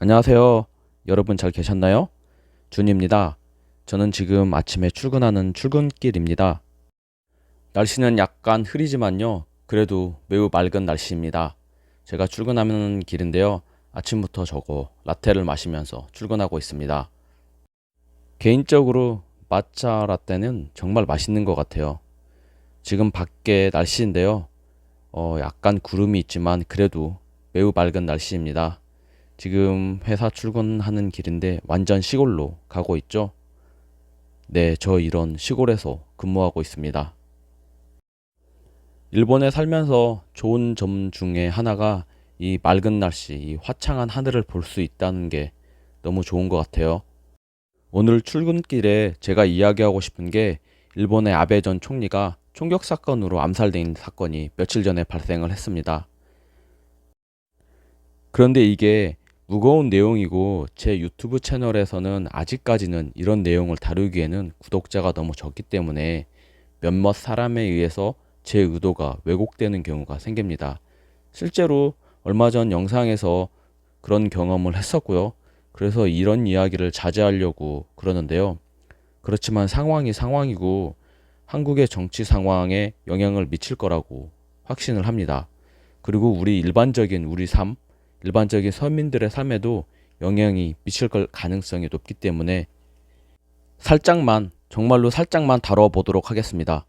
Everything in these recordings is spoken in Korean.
안녕하세요. 여러분 잘 계셨나요? 준입니다. 저는 지금 아침에 출근하는 출근길입니다. 날씨는 약간 흐리지만요. 그래도 매우 맑은 날씨입니다. 제가 출근하는 길인데요. 아침부터 저거 라떼를 마시면서 출근하고 있습니다. 개인적으로抹茶라떼는 정말 맛있는 것 같아요. 지금 밖에 날씨인데요. 약간 구름이 있지만 그래도 매우 맑은 날씨입니다. 지금 회사 출근하는 길인데 완전 시골로 가고 있죠? 네, 저 이런 시골에서 근무하고 있습니다. 일본에 살면서 좋은 점 중에 하나가 이 맑은 날씨, 이 화창한 하늘을 볼 수 있다는 게 너무 좋은 것 같아요. 오늘 출근길에 제가 이야기하고 싶은 게 일본의 아베 전 총리가 총격 사건으로 암살된 사건이 며칠 전에 발생을 했습니다. 그런데 이게 무거운 내용이고 제 유튜브 채널에서는 아직까지는 이런 내용을 다루기에는 구독자가 너무 적기 때문에 몇몇 사람에 의해서 제 의도가 왜곡되는 경우가 생깁니다. 실제로 얼마 전 영상에서 그런 경험을 했었고요. 그래서 이런 이야기를 자제하려고 그러는데요. 그렇지만 상황이 상황이고 한국의 정치 상황에 영향을 미칠 거라고 확신을 합니다. 그리고 우리 일반적인 우리 삶, 일반적인 서민들의 삶에도 영향이 미칠 걸 가능성이 높기 때문에 살짝만, 정말로 살짝만 다뤄보도록 하겠습니다.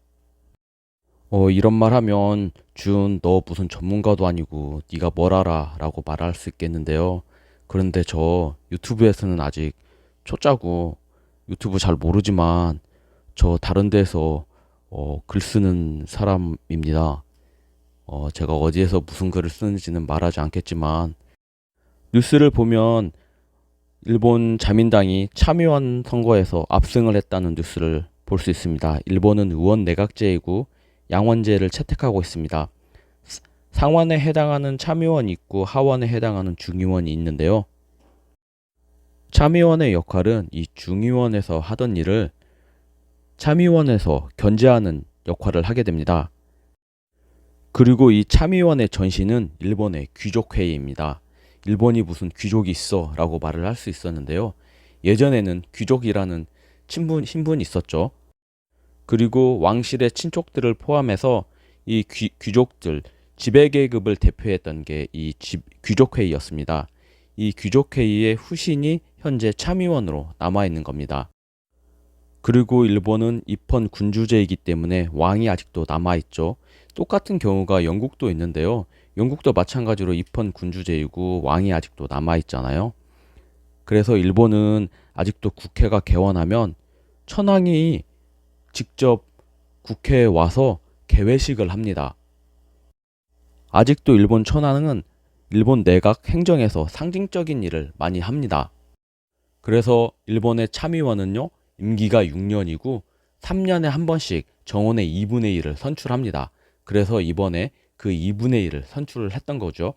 이런 말 하면 준, 너 무슨 전문가도 아니고 네가 뭘 알아? 라고 말할 수 있겠는데요. 그런데 저 유튜브에서는 아직 초짜고 유튜브 잘 모르지만 저 다른 데서 글 쓰는 사람입니다. 제가 어디에서 무슨 글을 쓰는지는 말하지 않겠지만 뉴스를 보면 일본 자민당이 참의원 선거에서 압승을 했다는 뉴스를 볼 수 있습니다. 일본은 의원 내각제이고 양원제를 채택하고 있습니다. 상원에 해당하는 참의원이 있고 하원에 해당하는 중의원이 있는데요. 참의원의 역할은 이 중의원에서 하던 일을 참의원에서 견제하는 역할을 하게 됩니다. 그리고 이 참의원의 전신은 일본의 귀족회의입니다. 일본이 무슨 귀족이 있어 라고 말을 할 수 있었는데요. 예전에는 귀족이라는 신분이 있었죠. 그리고 왕실의 친족들을 포함해서 이 귀족들, 지배계급을 대표했던 게 이 귀족회의였습니다. 이 귀족회의의 후신이 현재 참의원으로 남아있는 겁니다. 그리고 일본은 입헌 군주제이기 때문에 왕이 아직도 남아있죠. 똑같은 경우가 영국도 있는데요. 영국도 마찬가지로 입헌 군주제이고 왕이 아직도 남아있잖아요. 그래서 일본은 아직도 국회가 개원하면 천황이 직접 국회에 와서 개회식을 합니다. 아직도 일본 천황은 일본 내각 행정에서 상징적인 일을 많이 합니다. 그래서 일본의 참의원은요, 임기가 6년이고 3년에 한 번씩 정원의 2분의 1을 선출합니다. 그래서 이번에 그 2분의 1을 선출을 했던 거죠.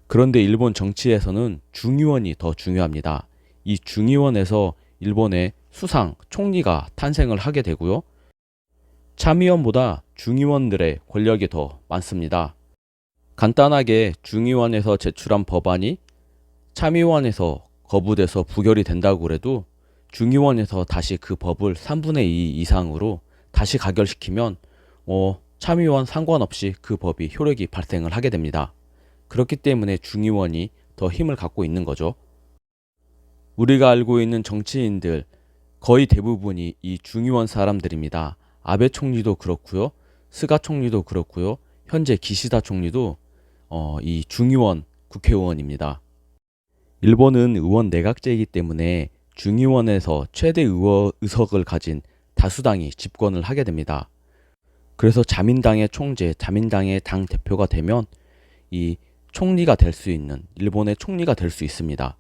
그런데 일본 정치에서는 중의원이 더 중요합니다. 이 중의원에서 일본의 수상, 총리가 탄생을 하게 되고요. 참의원보다 중의원들의 권력이 더 많습니다. 간단하게 중의원에서 제출한 법안이 참의원에서 거부돼서 부결이 된다고 그래도 중의원에서 다시 그 법을 3분의 2 이상으로 다시 가결시키면 참의원 상관없이 그 법이 효력이 발생을 하게 됩니다. 그렇기 때문에 중의원이 더 힘을 갖고 있는 거죠. 우리가 알고 있는 정치인들 거의 대부분이 이 중의원 사람들입니다. 아베 총리도 그렇고요. 스가 총리도 그렇고요. 현재 기시다 총리도 이 중의원 국회의원입니다. 일본은 의원 내각제이기 때문에 중의원에서 최대 의석을 가진 다수당이 집권을 하게 됩니다. 그래서 자민당의 총재, 자민당의 당 대표가 되면 이 총리가 될 수 있는, 일본의 총리가 될 수 있습니다.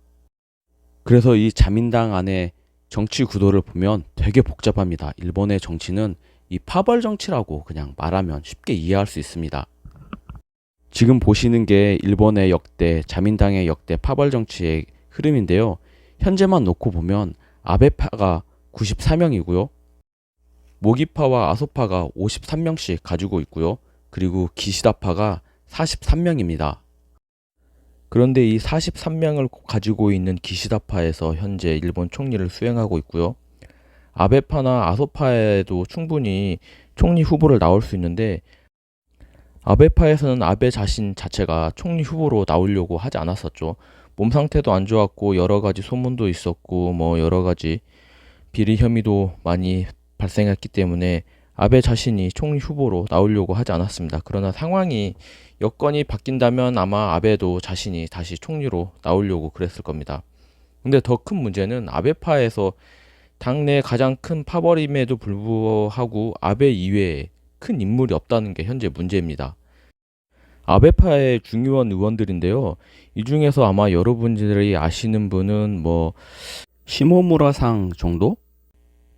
그래서 이 자민당 안에 정치 구도를 보면 되게 복잡합니다. 일본의 정치는 이 파벌 정치라고 그냥 말하면 쉽게 이해할 수 있습니다. 지금 보시는 게 일본의 역대, 자민당의 역대 파벌 정치의 흐름인데요. 현재만 놓고 보면 아베파가 94명이고요. 모기파와 아소파가 53명씩 가지고 있고요. 그리고 기시다파가 43명입니다. 그런데 이 43명을 가지고 있는 기시다파에서 현재 일본 총리를 수행하고 있고요. 아베파나 아소파에도 충분히 총리 후보를 나올 수 있는데 아베파에서는 아베 자신 자체가 총리 후보로 나오려고 하지 않았었죠. 몸 상태도 안 좋았고 여러 가지 소문도 있었고 뭐 여러 가지 비리 혐의도 많이 발생했기 때문에 아베 자신이 총리 후보로 나오려고 하지 않았습니다. 그러나 상황이 여건이 바뀐다면 아마 아베도 자신이 다시 총리로 나오려고 그랬을 겁니다. 근데 더 큰 문제는 아베파에서 당내 가장 큰 파벌임에도 불구하고 아베 이외에 큰 인물이 없다는 게 현재 문제입니다. 아베파의 중요한 의원들인데요. 이 중에서 아마 여러분들이 아시는 분은 뭐 시모무라상 정도?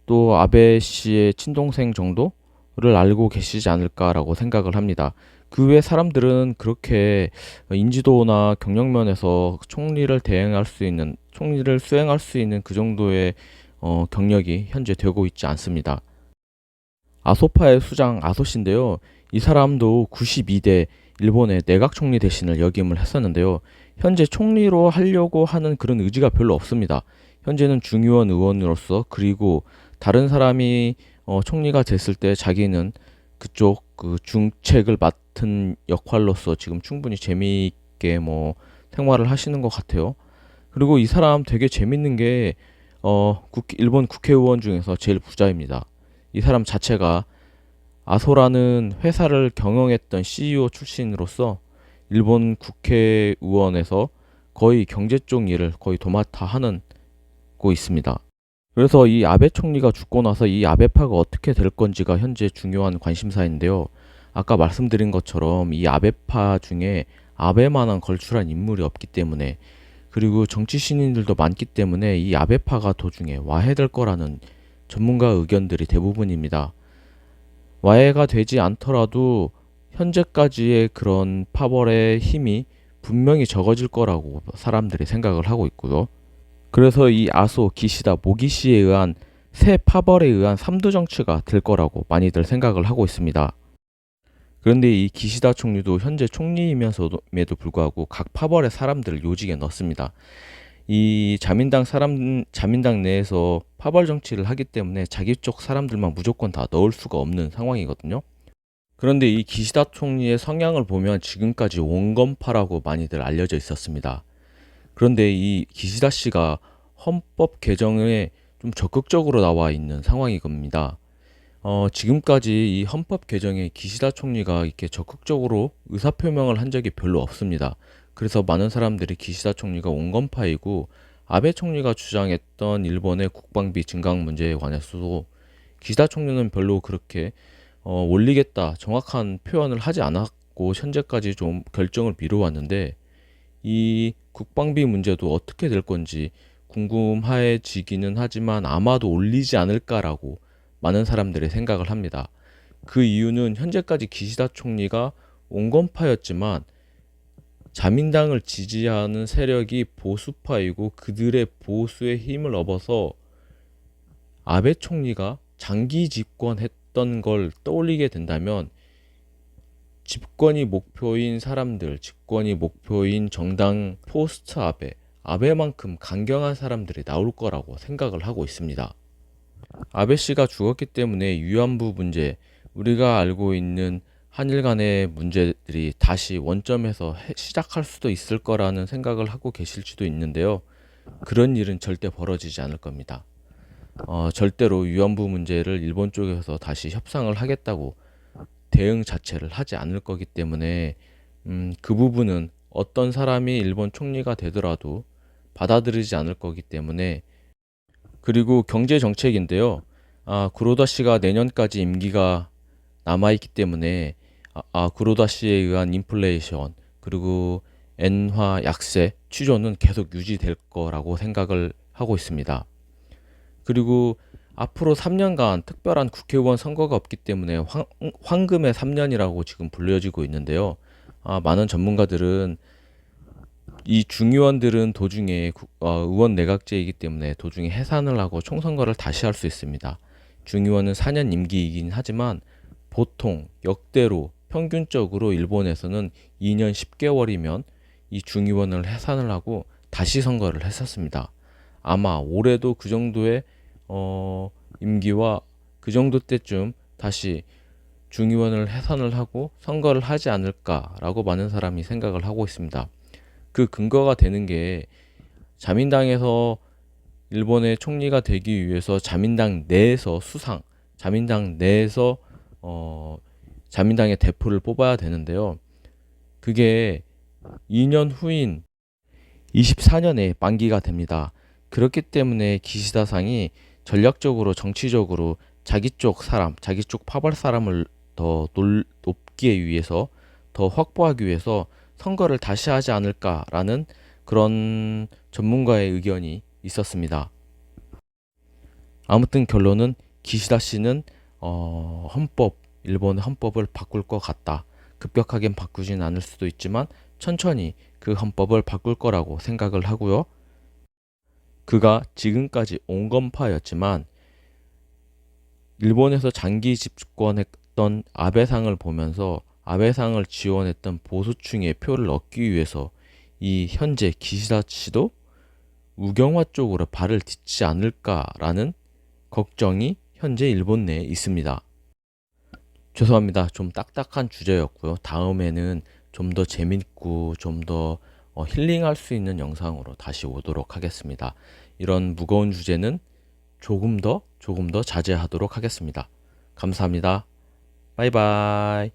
또 아베 씨의 친동생 정도를 알고 계시지 않을까라고 생각을 합니다. 그 외 사람들은 그렇게 인지도나 경력면에서 총리를 수행할 수 있는 그 정도의 경력이 현재 되고 있지 않습니다. 아소파의 수장 아소시인데요. 이 사람도 92대 일본의 내각 총리 대신을 역임을 했었는데요. 현재 총리로 하려고 하는 그런 의지가 별로 없습니다. 현재는 중의원 의원으로서 그리고 다른 사람이 총리가 됐을 때 자기는 그쪽 그 중책을 맡은 역할로서 지금 충분히 재미있게 뭐 생활을 하시는 것 같아요. 그리고 이 사람 되게 재밌는 게 일본 국회의원 중에서 제일 부자입니다. 이 사람 자체가 아소라는 회사를 경영했던 CEO 출신으로서 일본 국회의원에서 거의 경제 쪽 일을 거의 도맡아 하고 있습니다. 그래서 이 아베 총리가 죽고 나서 이 아베파가 어떻게 될 건지가 현재 중요한 관심사인데요. 아까 말씀드린 것처럼 이 아베파 중에 아베만한 걸출한 인물이 없기 때문에 그리고 정치 신인들도 많기 때문에 이 아베파가 도중에 와해될 거라는 전문가 의견들이 대부분입니다. 와해가 되지 않더라도 현재까지의 그런 파벌의 힘이 분명히 적어질 거라고 사람들이 생각을 하고 있고요. 그래서 이 아소, 기시다, 모기시에 의한 새 파벌에 의한 3두 정치가 될 거라고 많이들 생각을 하고 있습니다. 그런데 이 기시다 총리도 현재 총리이면서도 불구하고 각 파벌의 사람들을 요직에 넣습니다. 이 자민당 내에서 파벌 정치를 하기 때문에 자기 쪽 사람들만 무조건 다 넣을 수가 없는 상황이거든요. 그런데 이 기시다 총리의 성향을 보면 지금까지 온건파라고 많이들 알려져 있었습니다. 그런데 이 기시다 씨가 헌법 개정에 좀 적극적으로 나와 있는 상황이 겁니다. 지금까지 이 헌법 개정에 기시다 총리가 이렇게 적극적으로 의사표명을 한 적이 별로 없습니다. 그래서 많은 사람들이 기시다 총리가 온건파이고 아베 총리가 주장했던 일본의 국방비 증강 문제에 관해서도 기시다 총리는 별로 그렇게 올리겠다 정확한 표현을 하지 않았고 현재까지 좀 결정을 미뤄왔는데 이 국방비 문제도 어떻게 될 건지 궁금해지기는 하지만 아마도 올리지 않을까라고 많은 사람들이 생각을 합니다. 그 이유는 현재까지 기시다 총리가 온건파였지만 자민당을 지지하는 세력이 보수파이고 그들의 보수의 힘을 얻어서 아베 총리가 장기 집권했던 걸 떠올리게 된다면 집권이 목표인 사람들, 집권이 목표인 정당 포스트 아베만큼 강경한 사람들이 나올 거라고 생각을 하고 있습니다. 아베 씨가 죽었기 때문에 위안부 문제, 우리가 알고 있는 한일 간의 문제들이 다시 원점에서 시작할 수도 있을 거라는 생각을 하고 계실지도 있는데요. 그런 일은 절대 벌어지지 않을 겁니다. 절대로 위안부 문제를 일본 쪽에서 다시 협상을 하겠다고 대응 자체를 하지 않을 거기 때문에 그 부분은 어떤 사람이 일본 총리가 되더라도 받아들이지 않을 거기 때문에 그리고 경제 정책인데요. 구로다 씨가 내년까지 임기가 남아있기 때문에 구로다 씨에 의한 인플레이션 그리고 엔화 약세 취조는 계속 유지될 거라고 생각을 하고 있습니다. 그리고 앞으로 3년간 특별한 국회의원 선거가 없기 때문에 황금의 3년이라고 지금 불려지고 있는데요. 많은 전문가들은 이 중의원들은 도중에 의원 내각제이기 때문에 도중에 해산을 하고 총선거를 다시 할 수 있습니다. 중의원은 4년 임기이긴 하지만 보통 역대로 평균적으로 일본에서는 2년 10개월이면 이 중의원을 해산을 하고 다시 선거를 했었습니다. 아마 올해도 그 정도의 임기와 그 정도 때쯤 다시 중의원을 해산을 하고 선거를 하지 않을까라고 많은 사람이 생각을 하고 있습니다. 그 근거가 되는 게 자민당에서 일본의 총리가 되기 위해서 자민당 내에서 자민당 내에서 자민당의 대표를 뽑아야 되는데요. 그게 2년 후인 24년에 만기가 됩니다. 그렇기 때문에 기시다상이 전략적으로 정치적으로 자기 쪽 파벌 사람을 더 높기 위해서 더 확보하기 위해서 선거를 다시 하지 않을까라는 그런 전문가의 의견이 있었습니다. 아무튼 결론은 기시다 씨는 일본의 헌법을 바꿀 것 같다. 급격하게 바꾸진 않을 수도 있지만 천천히 그 헌법을 바꿀 거라고 생각을 하고요. 그가 지금까지 온건파였지만 일본에서 장기 집권했던 아베상을 보면서 아베상을 지원했던 보수층의 표를 얻기 위해서 이 현재 기시다 씨도 우경화 쪽으로 발을 딛지 않을까라는 걱정이 현재 일본 내에 있습니다. 죄송합니다. 좀 딱딱한 주제였고요. 다음에는 좀 더 재밌고 좀 더 힐링할 수 있는 영상으로 다시 오도록 하겠습니다. 이런 무거운 주제는 조금 더 자제하도록 하겠습니다. 감사합니다. 바이바이.